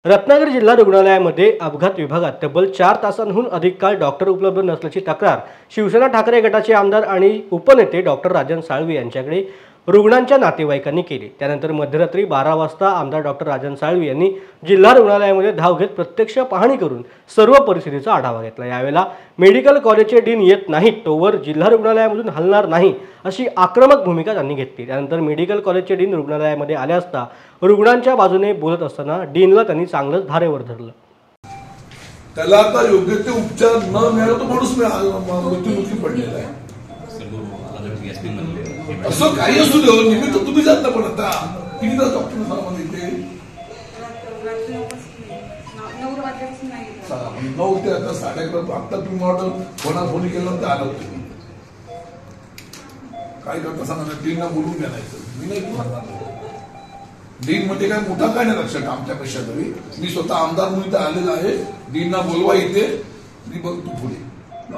रत्नागिरी जिल्हा रुग्णालयामध्ये अपघात विभागात तब्बल 4 तासांहून अधिक काळ डॉक्टर उपलब्ध नसल्याची तक्रार शिवसेना ठाकरे गटाचे आमदार आणि उपनेते डॉक्टर राजन साळवी यांच्याकडे रुग्णांच्या नातेवाईकांनी केली। त्यानंतर मध्यरात्री 12 वाजता आमदार डॉक्टर राजन साळवी यांनी जिल्हा रुग्णालयामध्ये धाव घेत प्रत्यक्ष पाहणी करून सर्व परिस्थितीचा आढावा घेतला। यावेळेला मेडिकल कॉलेजचे डीन येत नाहीत तोवर जिल्हा रुग्णालयामधून हलणार नाही अशी आक्रमक भूमिका त्यांनी घेतली। त्यानंतर मेडिकल कॉलेजचे डीन रुग्णालयामध्ये आले असता रुग्णांच्या बाजूने बोलत असताना डीनला त्यांनी चांगलंच धारेवर धरलं। त्याला आता योग्य ते उपचार न मिळाला तो माणूस मृत्युमुखी पडलेला आहे। असं काही असू दे निमित्त तुम्ही जात ना, पण आता किती तास डॉक्टर साहेबांना इथे 9 ते आता 11:30 आता तुम्ही ऑर्डर फोन केल्यानंतर आला तुम्ही काय करता सांगा, डीनला बोलून घ्यायचं। मी नाही म्हणणार डीन म्हणजे काय मोठा काय नाही लक्षात आमच्यापेक्षा तरी मी स्वतः आमदार म्हणून इथे आलेला आहे। डीनला बोलवा इथे मी बघ तू पुढे